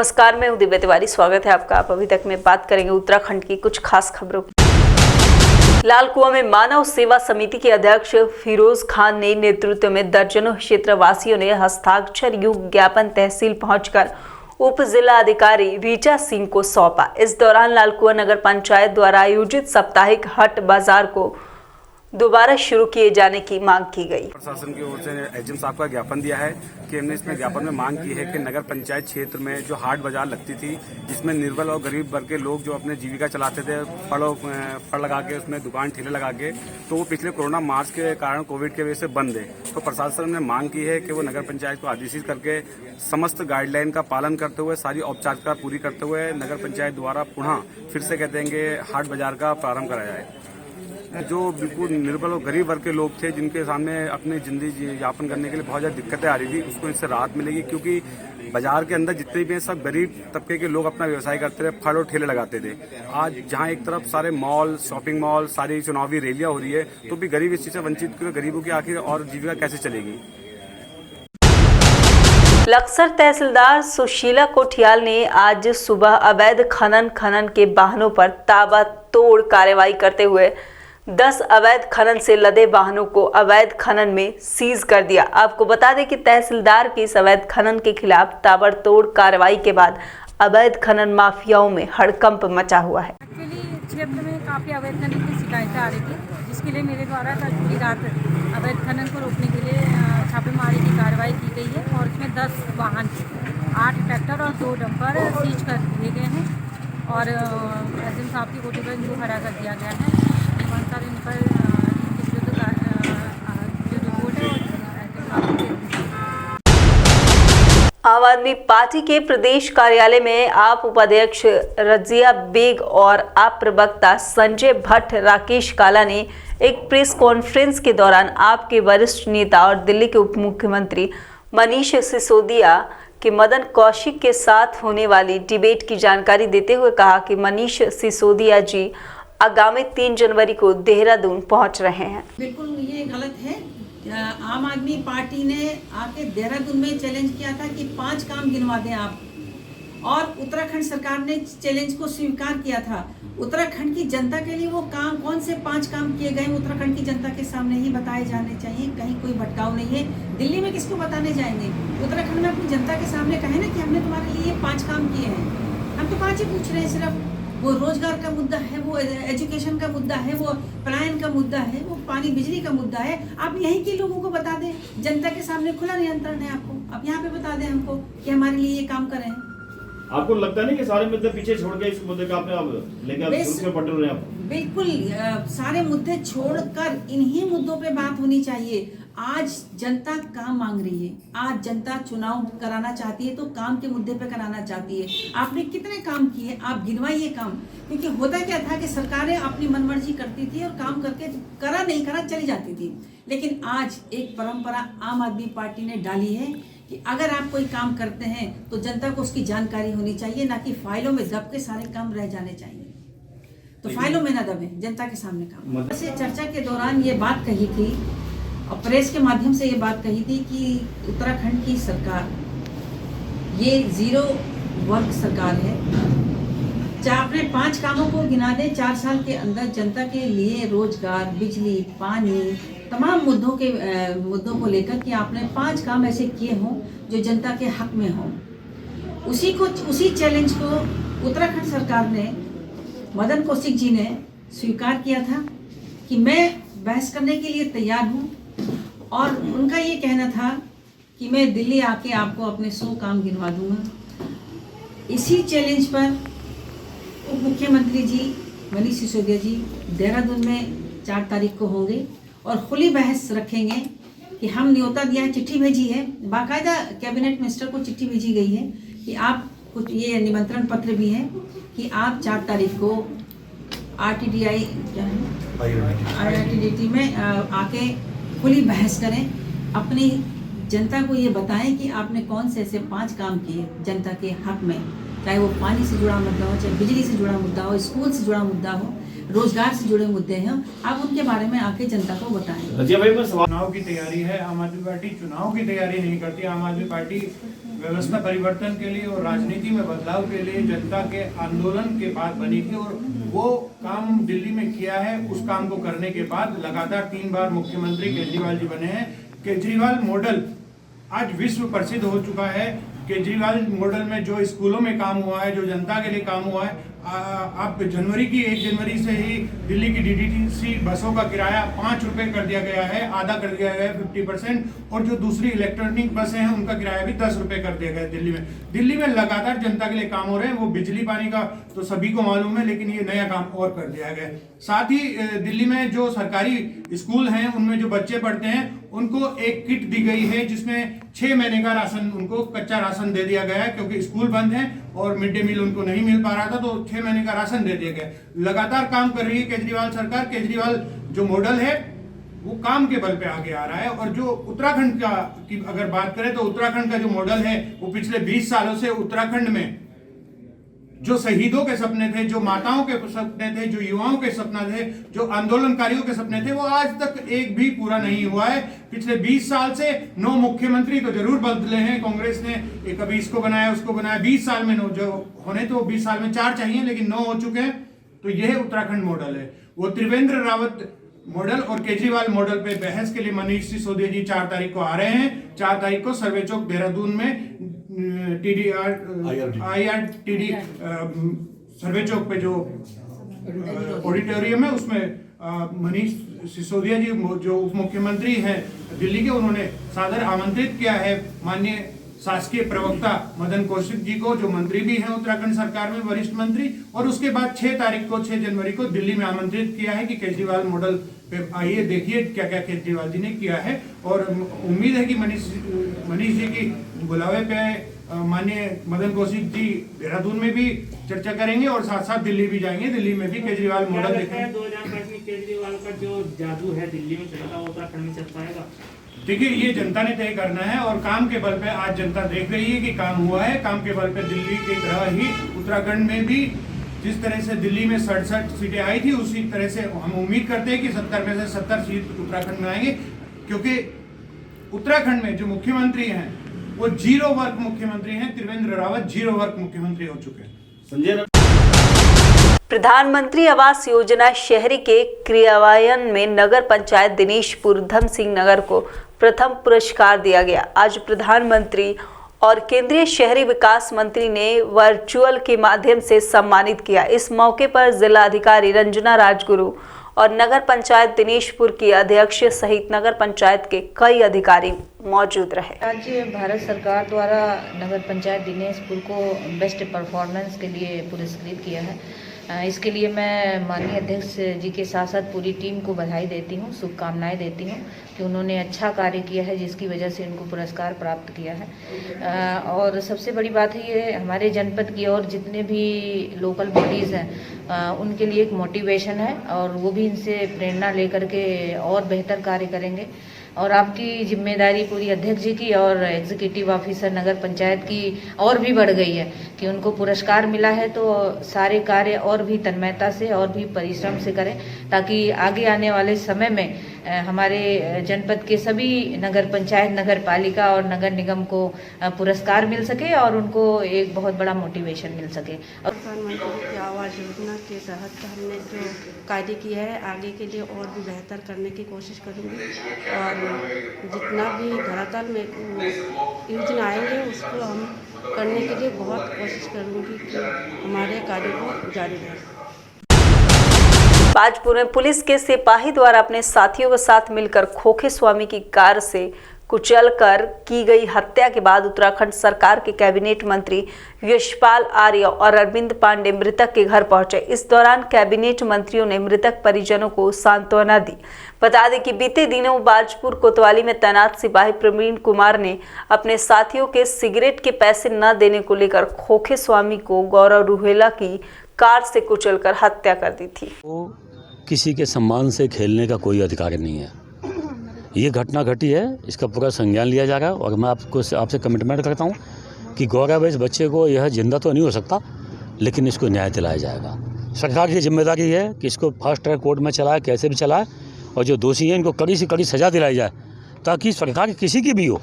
नमस्कार, मैं हूं दिव्या तिवारी। स्वागत है आपका। आप अभी तक में बात करेंगे उत्तराखंड की कुछ खास खबरों की। लाल कुआं में मानव सेवा समिति के अध्यक्ष फिरोज खान ने नेतृत्व में दर्जनों क्षेत्रवासियों ने हस्ताक्षर युक्त ज्ञापन तहसील पहुंचकर उप जिला अधिकारी रीचा सिंह को सौंपा। इस दौरान लाल कुआं नगर पंचायत द्वारा आयोजित साप्ताहिक हट बाजार को दोबारा शुरू किए जाने की मांग की गई। प्रशासन की ओर से एसडीएम साहब का ज्ञापन दिया है कि हमने इसमें ज्ञापन में मांग की है कि नगर पंचायत क्षेत्र में जो हाट बाजार लगती थी, जिसमें निर्बल और गरीब वर्ग के लोग जो अपने जीविका चलाते थे, फड़ लगा के उसमें दुकान ठेले लगा के, तो वो पिछले कोरोना मार्च के कारण कोविड की वजह से बंद है। तो प्रशासन ने मांग की है कि वो नगर पंचायत को आदेशित करके समस्त गाइडलाइन का पालन करते हुए, सारी औपचारिकता पूरी करते हुए नगर पंचायत द्वारा पुनः फिर से कहते हैं कि हाट बाजार का प्रारंभ कराया जाए। जो बिल्कुल निर्बल और गरीब वर्ग के लोग थे, जिनके सामने अपनी जिंदगी यापन करने के लिए बहुत ज्यादा दिक्कतें आ रही थी, उसको इससे राहत मिलेगी। क्योंकि बाजार के अंदर जितने भी हैं सब गरीब तबके के लोग अपना व्यवसाय करते थे, फल और ठेले लगाते थे। आज जहां एक तरफ सारे मॉल, शॉपिंग मॉल, सारी चुनावी रैलियां हो रही है, तो भी गरीब इस चीज से वंचित, गरीबों की आखिर और जीविका कैसे चलेगी। लक्सर तहसीलदार सुशीला कोठियाल ने आज सुबह अवैध खनन के वाहनों पर ताबड़तोड़ कार्रवाई करते हुए 10 अवैध खनन से लदे वाहनों को अवैध खनन में सीज कर दिया। आपको बता दें कि तहसीलदार की इस अवैध खनन के खिलाफ ताबड़तोड़ कार्रवाई के बाद अवैध खनन माफियाओं में हड़कंप मचा हुआ है। एक्चुअली क्षेत्र में काफ़ी अवैध खनन की शिकायतें आ रही थी, जिसके लिए मेरे द्वारा कल पूरी रात अवैध खनन को रोकने के लिए छापेमारी की कार्रवाई की गई है और इसमें 10 वाहन, 8 ट्रैक्टर और 2 डंपर सीज कर दिए गए हैं और एसडीएम साहब की कोठी पर इनको खड़ा कर दिया गया है। इन पर जो रिपोर्ट है आम आदमी पार्टी के प्रदेश कार्यालय में आप उपाध्यक्ष रजिया बेग और आप प्रवक्ता संजय भट्ट राकेश काला ने एक प्रेस कॉन्फ्रेंस के दौरान आपके वरिष्ठ नेता और दिल्ली के उप मुख्यमंत्री मनीष सिसोदिया के मदन कौशिक के साथ होने वाली डिबेट की जानकारी देते हुए कहा कि मनीष सिसोदिया जी आगामी 3 जनवरी को देहरादून पहुंच रहे हैं। बिल्कुल ये गलत है। आम आदमी पार्टी ने आके देहरादून में चैलेंज किया था कि 5 काम गिनवा दें आप, और उत्तराखंड सरकार ने चैलेंज को स्वीकार किया था। उत्तराखंड की जनता के लिए वो काम, कौन से 5 काम किए गए, उत्तराखंड की जनता के सामने ही बताए जाने चाहिए। कहीं कोई भटकाव नहीं है। दिल्ली में किसको बताने जाएंगे? उत्तराखंड में अपनी जनता के सामने कहे ना कि हमने तुम्हारे लिए ये 5 काम किए हैं। हम तो 5 ही पूछ रहे हैं सिर्फ। वो रोजगार का मुद्दा है, वो एजुकेशन का मुद्दा है, वो पलायन का मुद्दा है, वो पानी बिजली का मुद्दा है। आप यहीं के लोगों को बता दें, जनता के सामने खुला नियंत्रण है आपको। आप यहाँ पे बता दें हमको कि हमारे लिए ये काम करें। आपको लगता नहीं कि सारे मुद्दे पीछे छोड़ के इस मुद्दे का आपने लेके पट रहे हैं आप? बिल्कुल, सारे मुद्दे छोड़कर इन्हीं मुद्दों पे बात होनी चाहिए। आज जनता काम मांग रही है। आज जनता चुनाव कराना चाहती है तो काम के मुद्दे पे कराना चाहती है। आपने कितने काम किए, आप गिनवाइए काम। क्योंकि होता क्या था कि सरकारें अपनी मनमर्जी करती थी और काम करके करा नहीं करा चली जाती थी। लेकिन आज एक परंपरा आम आदमी पार्टी ने डाली है कि अगर आप कोई काम करते हैं तो जनता को उसकी जानकारी होनी चाहिए, ना कि फाइलों में दब के सारे काम रह जाने चाहिए। तो फाइलों में ना दबे, जनता के सामने काम। वैसे चर्चा के दौरान ये बात कही थी और प्रेस के माध्यम से ये बात कही थी कि उत्तराखंड की सरकार ये 0 वर्ग सरकार है। अपने 5 कामों को गिना दे 4 साल के अंदर जनता के लिए रोजगार, बिजली, पानी, तमाम मुद्दों को लेकर कि आपने 5 काम ऐसे किए हों जो जनता के हक में हों। उसी चैलेंज को उत्तराखंड सरकार ने, मदन कौशिक जी ने स्वीकार किया था कि मैं बहस करने के लिए तैयार हूँ। और उनका ये कहना था कि मैं दिल्ली आके आपको अपने 100 काम गिनवा दूंगा। इसी चैलेंज पर उप मुख्यमंत्री जी मनीष सिसोदिया जी देहरादून में 4 तारीख को होंगे और खुली बहस रखेंगे कि हम न्योता दिया है, चिट्ठी भेजी है, बाकायदा कैबिनेट मिनिस्टर को चिट्ठी भेजी गई है कि आप कुछ, ये निमंत्रण पत्र भी है कि आप 4 तारीख को RTDI में आके खुली बहस करें, अपनी जनता को ये बताएं कि आपने कौन से ऐसे 5 काम किए जनता के हक में, चाहे वो पानी से जुड़ा मुद्दा हो, चाहे बिजली से जुड़ा मुद्दा हो, स्कूल से जुड़ा मुद्दा हो। रोजगार से जुड़े मुद्दे हैं, आप उनके बारे में आके जनता को बताएं। रजिया भाई मैं सवाल चुनाव की तैयारी है। आम आदमी पार्टी चुनाव की तैयारी नहीं करती। आम आदमी पार्टी व्यवस्था परिवर्तन के लिए और राजनीति में बदलाव के लिए जनता के आंदोलन के बाद बनी थी, और वो काम दिल्ली में किया है। उस काम को करने के बाद लगातार 3 बार मुख्यमंत्री केजरीवाल जी बने हैं। केजरीवाल मॉडल आज विश्व प्रसिद्ध हो चुका है। केजरीवाल मॉडल में जो स्कूलों में काम हुआ है, जो जनता के लिए काम हुआ है, आप 1 जनवरी से ही दिल्ली की डीडीसी बसों का किराया 5 रुपए कर दिया गया है, आधा कर दिया गया है 50%, और जो दूसरी इलेक्ट्रॉनिक बसें हैं उनका किराया भी 10 रुपए कर दिया गया है दिल्ली में लगातार जनता के लिए काम हो रहे हैं। वो बिजली पानी का तो सभी को मालूम है, लेकिन ये नया काम और कर दिया गया है। साथ ही दिल्ली में जो सरकारी स्कूल हैं उनमें जो बच्चे पढ़ते हैं उनको एक किट दी गई है, जिसमें 6 महीने का राशन, उनको कच्चा राशन दे दिया गया है, क्योंकि स्कूल बंद है और मिड डे मील उनको नहीं मिल पा रहा था, तो 6 महीने का राशन दे दिया गया। लगातार काम कर रही है केजरीवाल सरकार। केजरीवाल जो मॉडल है वो काम के बल पे आगे आ रहा है। और जो उत्तराखंड का की अगर बात करें तो उत्तराखंड का जो मॉडल है वो पिछले 20 सालों से उत्तराखंड में जो शहीदों के सपने थे, जो माताओं के सपने थे, जो युवाओं के सपने थे, जो आंदोलनकारियों के सपने थे, वो आज तक एक भी पूरा नहीं हुआ है। पिछले 20 साल से 9 मुख्यमंत्री तो जरूर बदले हैं कांग्रेस ने, कभी इसको बनाया उसको बनाया। 20 साल में 9 जो होने तो 20 साल में 4 चाहिए, लेकिन 9 हो चुके हैं। तो यह उत्तराखंड मॉडल है। वो त्रिवेंद्र रावत मॉडल और केजरीवाल मॉडल पे बहस के लिए मनीष सिसोदिया जी 4 तारीख को आ रहे हैं। 4 तारीख को सर्वे चौक देहरादून में IRTD सर्वे चौक पे जो ऑडिटोरियम है उसमें मनीष सिसोदिया जी जो उप मुख्यमंत्री हैं दिल्ली के, उन्होंने सादर आमंत्रित किया है माननीय शासकीय प्रवक्ता मदन कौशिक जी को, जो मंत्री भी हैं उत्तराखंड सरकार में, वरिष्ठ मंत्री। और उसके बाद 6 जनवरी को दिल्ली में आमंत्रित किया है कि केजरीवाल मॉडल पे आइए, देखिए क्या क्या केजरीवाल जी ने किया है। और उम्मीद है कि मनीष जी की बुलावे पे माननीय मदन कौशिक जी देहरादून में भी चर्चा करेंगे और साथ साथ दिल्ली भी जाएंगे। दिल्ली में भी केजरीवाल मॉडल देखेंगे। 2005 में केजरीवाल का जो जादू है दिल्ली में चलता, वो उत्तराखंड में चल पाएगा? देखिए, ये जनता ने तय करना है, और काम के बल पे आज जनता देख रही है कि काम हुआ है। काम के बल पे दिल्ली की तरह ही उत्तराखंड में भी जिस तरह से दिल्ली में 67 सीटें आई थी, उसी तरह से हम उम्मीद करते हैं कि 70 में से 70 सीट उत्तराखंड में आएंगे, क्योंकि उत्तराखंड में जो मुख्यमंत्री हैं वो 0 वर्ग मुख्यमंत्री हैं। त्रिवेंद्र रावत 0 वर्ग मुख्यमंत्री हो चुके हैं। संजय प्रधानमंत्री आवास योजना शहरी के क्रियान्वयन में नगर पंचायत दिनेशपुर धम सिंह नगर को प्रथम पुरस्कार दिया गया। आज प्रधानमंत्री और केंद्रीय शहरी विकास मंत्री ने वर्चुअल के माध्यम से सम्मानित किया। इस मौके पर जिला अधिकारी रंजना राजगुरु और नगर पंचायत दिनेशपुर की अध्यक्ष सहित नगर पंचायत के कई अधिकारी मौजूद रहे। आज भारत सरकार द्वारा नगर पंचायत दिनेशपुर को बेस्ट परफॉर्मेंस के लिए पुरस्कृत किया है। इसके लिए मैं माननीय अध्यक्ष जी के साथ साथ पूरी टीम को बधाई देती हूँ, शुभकामनाएं देती हूँ कि उन्होंने अच्छा कार्य किया है, जिसकी वजह से उनको पुरस्कार प्राप्त किया है। और सबसे बड़ी बात है ये हमारे जनपद की और जितने भी लोकल बॉडीज़ हैं उनके लिए एक मोटिवेशन है, और वो भी इनसे प्रेरणा लेकर के और बेहतर कार्य करेंगे। और आपकी जिम्मेदारी पूरी अध्यक्ष जी की और एग्जीक्यूटिव ऑफिसर नगर पंचायत की और भी बढ़ गई है कि उनको पुरस्कार मिला है, तो सारे कार्य और भी तन्मयता से और भी परिश्रम से करें, ताकि आगे आने वाले समय में हमारे जनपद के सभी नगर पंचायत, नगर पालिका और नगर निगम को पुरस्कार मिल सके और उनको एक बहुत बड़ा मोटिवेशन मिल सके। प्रधानमंत्री की आवास योजना के तहत हमने जो कार्य किया है, आगे के लिए और भी बेहतर करने की कोशिश करूँगी, और जितना भी धरातल में योजना आएंगे उसको हम करने के लिए बहुत कोशिश करूँगी कि हमारे कार्य को जारी रहे। बाजपुर में पुलिस के सिपाही द्वारा अपने साथियों के साथ मिलकर खोखे स्वामी की कार से कुचलकर की गई हत्या के बाद उत्तराखंड सरकार के कैबिनेट मंत्री यशपाल आर्य और अरविंद पांडे मृतक के घर पहुंचे। इस दौरान कैबिनेट मंत्रियों ने मृतक परिजनों को सांत्वना दी। बता दें कि बीते दिनों बाजपुर कोतवाली में तैनात सिपाही प्रवीण कुमार ने अपने साथियों के सिगरेट के पैसे न देने को लेकर खोखे स्वामी को गौरव रुहेला की कार से कुचलकर हत्या कर दी थी। किसी के सम्मान से खेलने का कोई अधिकार नहीं है। ये घटना घटी है, इसका पूरा संज्ञान लिया जा रहा है, और मैं आपसे कमिटमेंट करता हूँ कि गौरव इस बच्चे को, यह जिंदा तो नहीं हो सकता, लेकिन इसको न्याय दिलाया जाएगा। सरकार की जिम्मेदारी है कि इसको फास्ट ट्रैक कोर्ट में चलाए, कैसे भी चलाए, और जो दोषी हैं इनको कड़ी से कड़ी सज़ा दिलाई जाए, ताकि सरकार किसी की भी हो,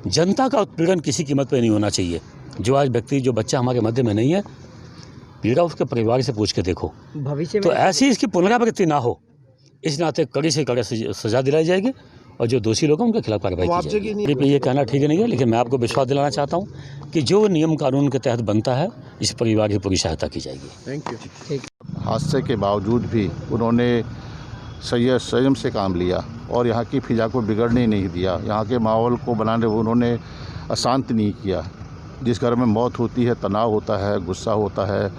जनता का उत्पीड़न किसी कीमत पर नहीं होना चाहिए। जो आज व्यक्ति, जो बच्चा हमारे मध्य में नहीं है, पीड़ा उसके परिवार से पूछ के देखो, भविष्य में तो ऐसी इसकी पुनरावृत्ति ना हो, इस नाते कड़ी से कड़ी सज़ा दिलाई जाएगी, और जो दोषी लोग हैं उनके खिलाफ कार्रवाई की जाएगी। ये कहना ठीक नहीं है, लेकिन मैं आपको विश्वास दिलाना चाहता हूँ कि जो नियम कानून के तहत बनता है, इस परिवार की पूरी सहायता की जाएगी। Thank you. हादसे के बावजूद भी उन्होंने संयम से काम लिया और यहाँ की फिजा को बिगड़ने नहीं दिया। यहाँ के माहौल को बनाने उन्होंने अशांत नहीं किया। जिस घर में मौत होती है, तनाव होता है, गुस्सा होता है,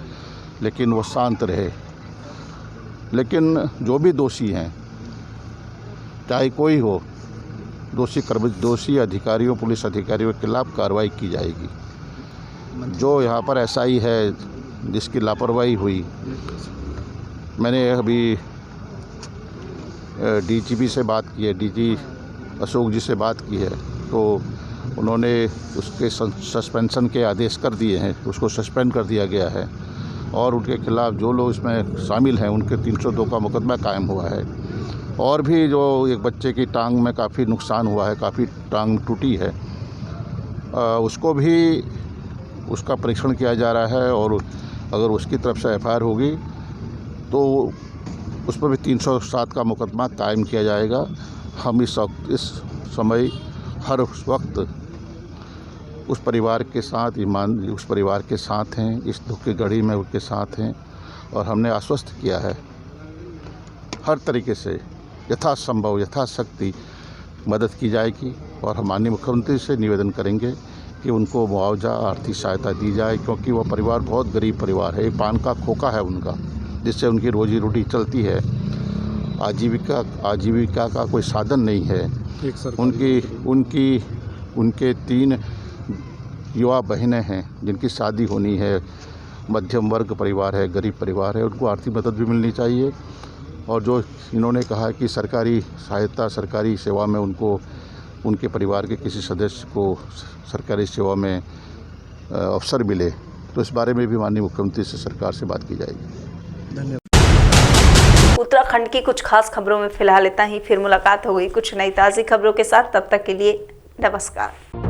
लेकिन वो शांत रहे। लेकिन जो भी दोषी हैं, चाहे कोई हो, दोषी अधिकारियों, पुलिस अधिकारियों के खिलाफ कार्रवाई की जाएगी। जो यहाँ पर एसआई है जिसकी लापरवाही हुई, मैंने अभी डीजीपी से बात की है, डीजी अशोक जी से बात की है, तो उन्होंने उसके सस्पेंशन के आदेश कर दिए हैं, उसको सस्पेंड कर दिया गया है, और उनके खिलाफ जो लोग इसमें शामिल हैं उनके 302 का मुकदमा कायम हुआ है। और भी जो एक बच्चे की टांग में काफ़ी नुकसान हुआ है, काफ़ी टांग टूटी है, उसको भी उसका परीक्षण किया जा रहा है, और अगर उसकी तरफ से एफआईआर होगी तो उस पर भी 307 का मुकदमा कायम किया जाएगा। हम इस समय हर वक्त उस परिवार के साथ, उस परिवार के साथ हैं, इस दुख की घड़ी में उनके साथ हैं, और हमने आश्वस्त किया है हर तरीके से यथासंभव, यथाशक्ति मदद की जाएगी। और हम माननीय मुख्यमंत्री से निवेदन करेंगे कि उनको मुआवजा, आर्थिक सहायता दी जाए, क्योंकि वह परिवार बहुत गरीब परिवार है। एक पान का खोखा है उनका, जिससे उनकी रोजी रोटी चलती है। आजीविका का कोई साधन नहीं है। उनके 3 युवा बहनें हैं जिनकी शादी होनी है। मध्यम वर्ग परिवार है, गरीब परिवार है, उनको आर्थिक मदद भी मिलनी चाहिए। और जो इन्होंने कहा कि सरकारी सहायता, सरकारी सेवा में उनको, उनके परिवार के किसी सदस्य को सरकारी सेवा में अवसर मिले, तो इस बारे में भी माननीय मुख्यमंत्री से सरकार से बात की जाएगी। धन्यवाद। उत्तराखंड की कुछ खास खबरों में फिलहाल इतना ही। फिर मुलाकात हो गई कुछ नई ताज़ी खबरों के साथ। तब तक के लिए नमस्कार।